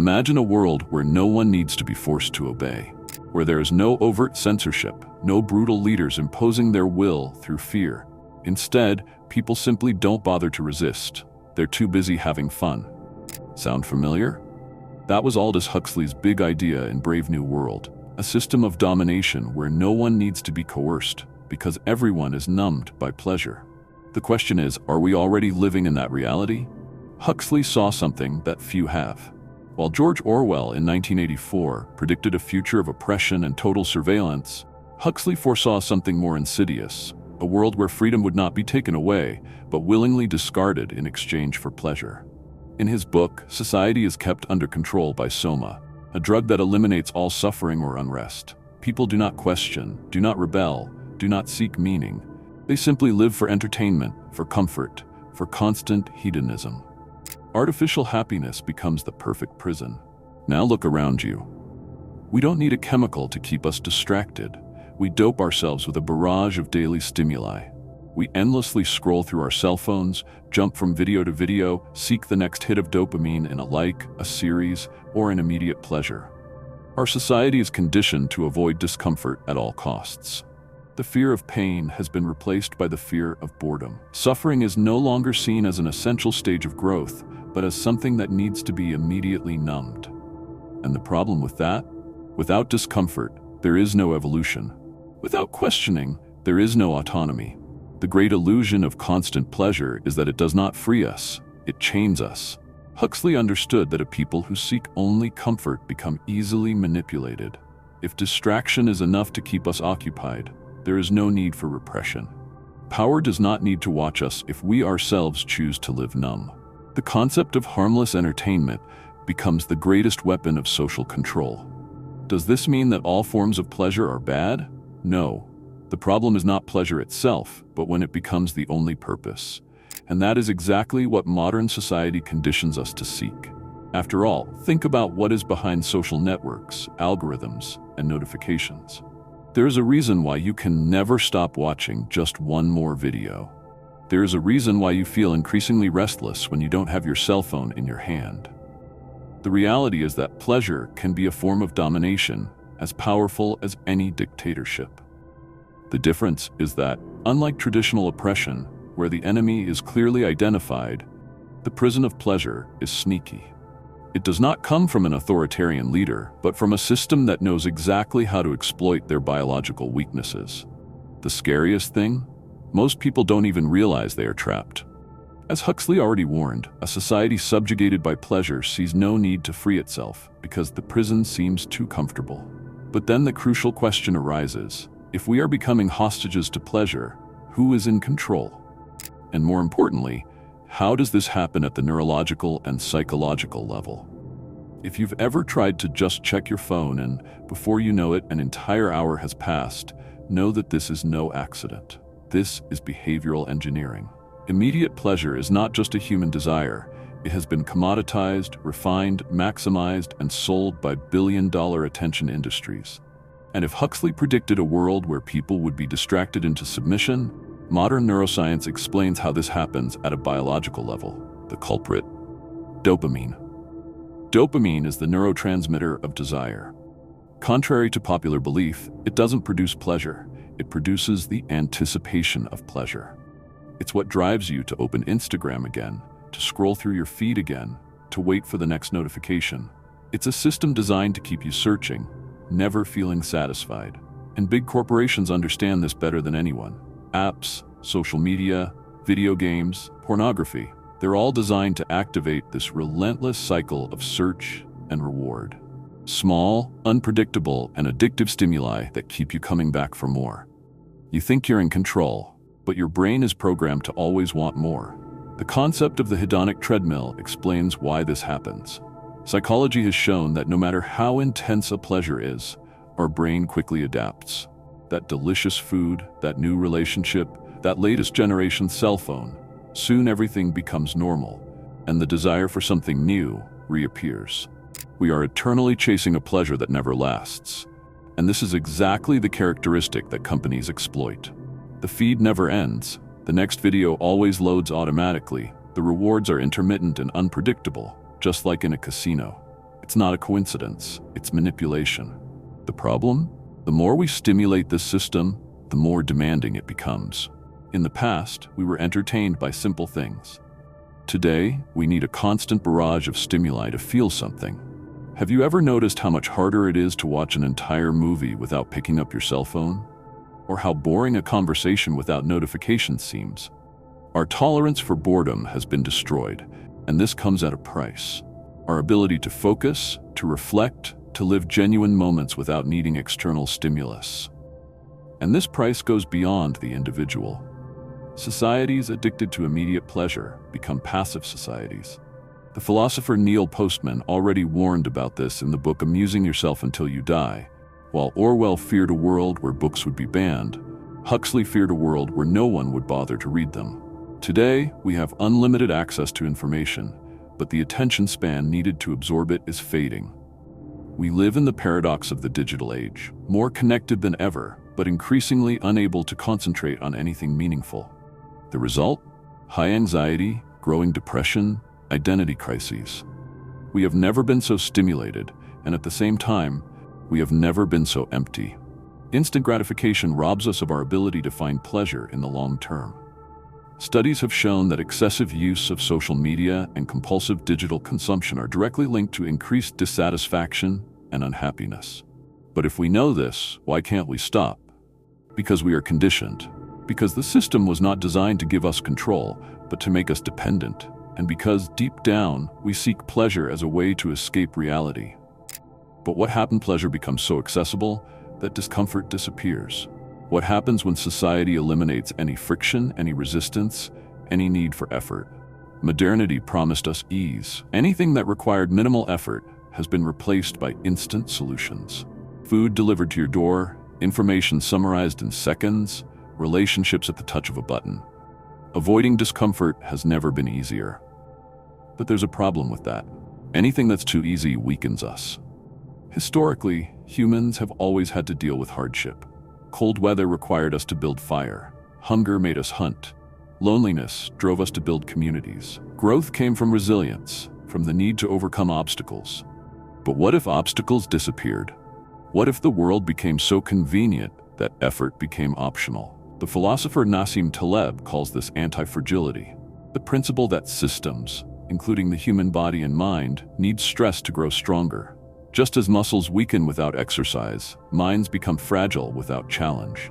Imagine a world where no one needs to be forced to obey, where there is no overt censorship, no brutal leaders imposing their will through fear. Instead, people simply don't bother to resist. They're too busy having fun. Sound familiar? That was Aldous Huxley's big idea in Brave New World, a system of domination where no one needs to be coerced, because everyone is numbed by pleasure. The question is, are we already living in that reality? Huxley saw something that few have. While George Orwell in 1984 predicted a future of oppression and total surveillance, Huxley foresaw something more insidious, a world where freedom would not be taken away, but willingly discarded in exchange for pleasure. In his book, Society is Kept Under Control by Soma, a drug that eliminates all suffering or unrest. People do not question, do not rebel, do not seek meaning. They simply live for entertainment, for comfort, for constant hedonism. Artificial happiness becomes the perfect prison. Now look around you. We don't need a chemical to keep us distracted. We dope ourselves with a barrage of daily stimuli. We endlessly scroll through our cell phones, jump from video to video, seek the next hit of dopamine in a like, a series, or an immediate pleasure. Our society is conditioned to avoid discomfort at all costs. The fear of pain has been replaced by the fear of boredom. Suffering is no longer seen as an essential stage of growth, but as something that needs to be immediately numbed. And the problem with that? Without discomfort, there is no evolution. Without questioning, there is no autonomy. The great illusion of constant pleasure is that it does not free us, it chains us. Huxley understood that a people who seek only comfort become easily manipulated. If distraction is enough to keep us occupied, there is no need for repression. Power does not need to watch us if we ourselves choose to live numb. The concept of harmless entertainment becomes the greatest weapon of social control. Does this mean that all forms of pleasure are bad? No. The problem is not pleasure itself, but when it becomes the only purpose. And that is exactly what modern society conditions us to seek. After all, think about what is behind social networks, algorithms, and notifications. There is a reason why you can never stop watching just one more video. There is a reason why you feel increasingly restless when you don't have your cell phone in your hand. The reality is that pleasure can be a form of domination as powerful as any dictatorship. The difference is that, unlike traditional oppression, where the enemy is clearly identified, the prison of pleasure is sneaky. It does not come from an authoritarian leader, but from a system that knows exactly how to exploit their biological weaknesses. The scariest thing? Most people don't even realize they are trapped. As Huxley already warned, a society subjugated by pleasure sees no need to free itself because the prison seems too comfortable. But then the crucial question arises: if we are becoming hostages to pleasure, who is in control? And more importantly, how does this happen at the neurological and psychological level? If you've ever tried to just check your phone and, before you know it, an entire hour has passed, know that this is no accident. This is behavioral engineering. Immediate pleasure is not just a human desire. It has been commoditized, refined, maximized, and sold by billion-dollar attention industries. And if Huxley predicted a world where people would be distracted into submission, modern neuroscience explains how this happens at a biological level. The culprit: dopamine. Dopamine is the neurotransmitter of desire. Contrary to popular belief, it doesn't produce pleasure. It produces the anticipation of pleasure. It's what drives you to open Instagram again, to scroll through your feed again, to wait for the next notification. It's a system designed to keep you searching, never feeling satisfied. And big corporations understand this better than anyone. Apps, social media, video games, pornography, they're all designed to activate this relentless cycle of search and reward. Small, unpredictable, and addictive stimuli that keep you coming back for more. You think you're in control, but your brain is programmed to always want more. The concept of the hedonic treadmill explains why this happens. Psychology has shown that no matter how intense a pleasure is, our brain quickly adapts. That delicious food, that new relationship, that latest generation cell phone, soon everything becomes normal, and the desire for something new reappears. We are eternally chasing a pleasure that never lasts. And this is exactly the characteristic that companies exploit. The feed never ends. The next video always loads automatically. The rewards are intermittent and unpredictable, just like in a casino. It's not a coincidence, it's manipulation. The problem? The more we stimulate this system, the more demanding it becomes. In the past, we were entertained by simple things. Today, we need a constant barrage of stimuli to feel something. Have you ever noticed how much harder it is to watch an entire movie without picking up your cell phone? Or how boring a conversation without notifications seems? Our tolerance for boredom has been destroyed, and this comes at a price. Our ability to focus, to reflect, to live genuine moments without needing external stimulus. And this price goes beyond the individual. Societies addicted to immediate pleasure become passive societies. The philosopher Neil Postman already warned about this in the book Amusing Yourself Until You Die. While Orwell feared a world where books would be banned, Huxley feared a world where no one would bother to read them. Today, we have unlimited access to information, but the attention span needed to absorb it is fading. We live in the paradox of the digital age, more connected than ever, but increasingly unable to concentrate on anything meaningful. The result? High anxiety, growing depression, identity crises. We have never been so stimulated, and at the same time, we have never been so empty. Instant gratification robs us of our ability to find pleasure in the long term. Studies have shown that excessive use of social media and compulsive digital consumption are directly linked to increased dissatisfaction and unhappiness. But if we know this, why can't we stop? Because we are conditioned. Because the system was not designed to give us control, but to make us dependent. And because, deep down, we seek pleasure as a way to escape reality. But what happens when pleasure becomes so accessible that discomfort disappears? What happens when society eliminates any friction, any resistance, any need for effort? Modernity promised us ease. Anything that required minimal effort has been replaced by instant solutions. Food delivered to your door, information summarized in seconds, relationships at the touch of a button. Avoiding discomfort has never been easier. But there's a problem with that. Anything that's too easy weakens us. Historically, humans have always had to deal with hardship. Cold weather required us to build fire. Hunger made us hunt. Loneliness drove us to build communities. Growth came from resilience, from the need to overcome obstacles. But what if obstacles disappeared? What if the world became so convenient that effort became optional? The philosopher Nassim Taleb calls this anti-fragility, the principle that systems, including the human body and mind, need stress to grow stronger. Just as muscles weaken without exercise, minds become fragile without challenge.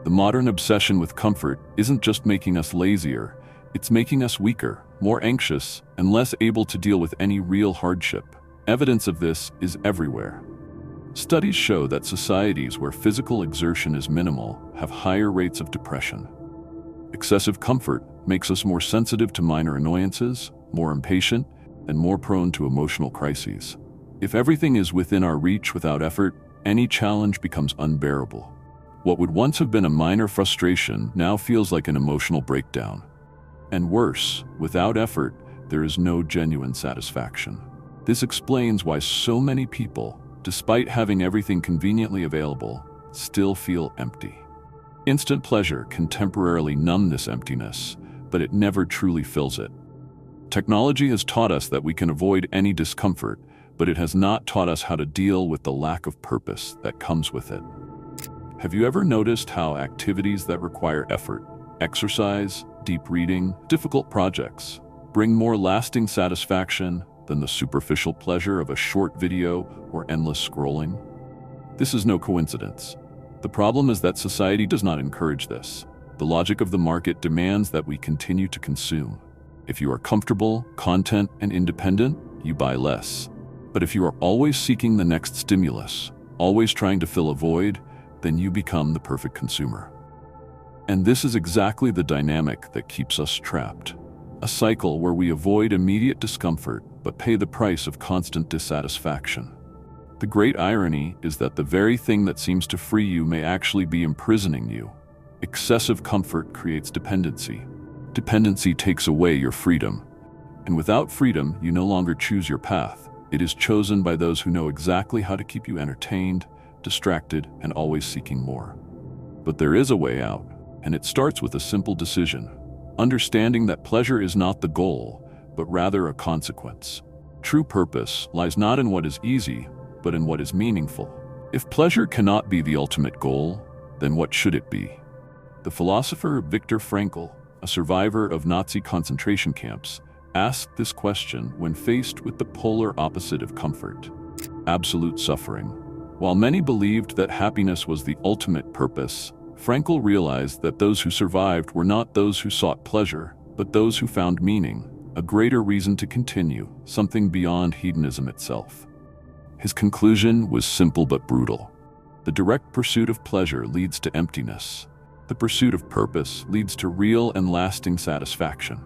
The modern obsession with comfort isn't just making us lazier, it's making us weaker, more anxious, and less able to deal with any real hardship. Evidence of this is everywhere. Studies show that societies where physical exertion is minimal have higher rates of depression. Excessive comfort makes us more sensitive to minor annoyances, more impatient, and more prone to emotional crises. If everything is within our reach without effort, any challenge becomes unbearable. What would once have been a minor frustration now feels like an emotional breakdown. And worse, without effort, there is no genuine satisfaction. This explains why so many people, despite having everything conveniently available, still feel empty. Instant pleasure can temporarily numb this emptiness, but it never truly fills it. Technology has taught us that we can avoid any discomfort, but it has not taught us how to deal with the lack of purpose that comes with it. Have you ever noticed how activities that require effort, exercise, deep reading, difficult projects, bring more lasting satisfaction than the superficial pleasure of a short video or endless scrolling? This is no coincidence. The problem is that society does not encourage this. The logic of the market demands that we continue to consume. If you are comfortable, content, and independent, you buy less. But if you are always seeking the next stimulus, always trying to fill a void, then you become the perfect consumer. And this is exactly the dynamic that keeps us trapped. A cycle where we avoid immediate discomfort but pay the price of constant dissatisfaction. The great irony is that the very thing that seems to free you may actually be imprisoning you. Excessive comfort creates dependency. Dependency takes away your freedom. And without freedom, you no longer choose your path. It is chosen by those who know exactly how to keep you entertained, distracted, and always seeking more. But there is a way out, and it starts with a simple decision. Understanding that pleasure is not the goal, but rather a consequence. True purpose lies not in what is easy, but in what is meaningful. If pleasure cannot be the ultimate goal, then what should it be? The philosopher Viktor Frankl, a survivor of Nazi concentration camps, asked this question when faced with the polar opposite of comfort: absolute suffering. While many believed that happiness was the ultimate purpose, Frankl realized that those who survived were not those who sought pleasure, but those who found meaning, a greater reason to continue, something beyond hedonism itself. His conclusion was simple but brutal. The direct pursuit of pleasure leads to emptiness. The pursuit of purpose leads to real and lasting satisfaction.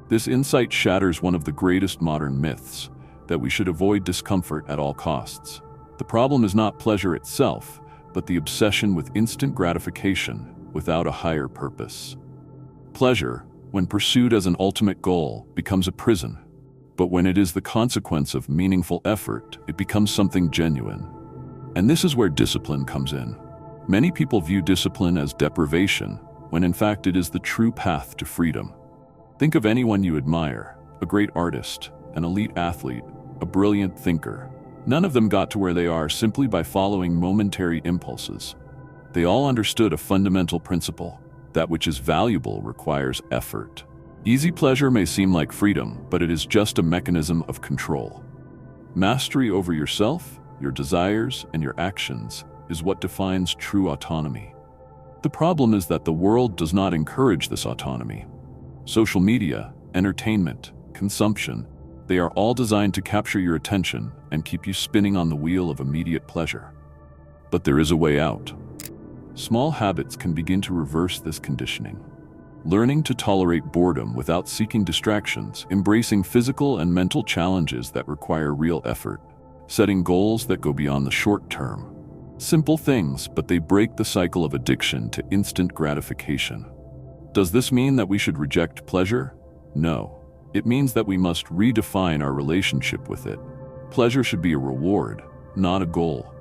This insight shatters one of the greatest modern myths, that we should avoid discomfort at all costs. The problem is not pleasure itself, but the obsession with instant gratification without a higher purpose. Pleasure, when pursued as an ultimate goal, becomes a prison. But when it is the consequence of meaningful effort, it becomes something genuine. And this is where discipline comes in. Many people view discipline as deprivation, when in fact it is the true path to freedom. Think of anyone you admire: a great artist, an elite athlete, a brilliant thinker. None of them got to where they are simply by following momentary impulses. They all understood a fundamental principle: that which is valuable requires effort. Easy pleasure may seem like freedom, but it is just a mechanism of control. Mastery over yourself, your desires, and your actions is what defines true autonomy. The problem is that the world does not encourage this autonomy. Social media, entertainment, consumption, they are all designed to capture your attention and keep you spinning on the wheel of immediate pleasure. But there is a way out. Small habits can begin to reverse this conditioning. Learning to tolerate boredom without seeking distractions, embracing physical and mental challenges that require real effort, setting goals that go beyond the short term. Simple things, but they break the cycle of addiction to instant gratification. Does this mean that we should reject pleasure? No. It means that we must redefine our relationship with it. Pleasure should be a reward, not a goal.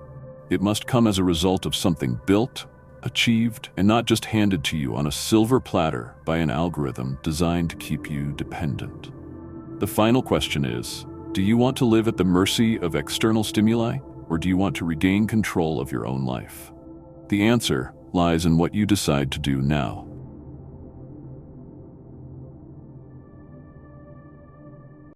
It must come as a result of something built, achieved, and not just handed to you on a silver platter by an algorithm designed to keep you dependent. The final question is, do you want to live at the mercy of external stimuli, or do you want to regain control of your own life? The answer lies in what you decide to do now.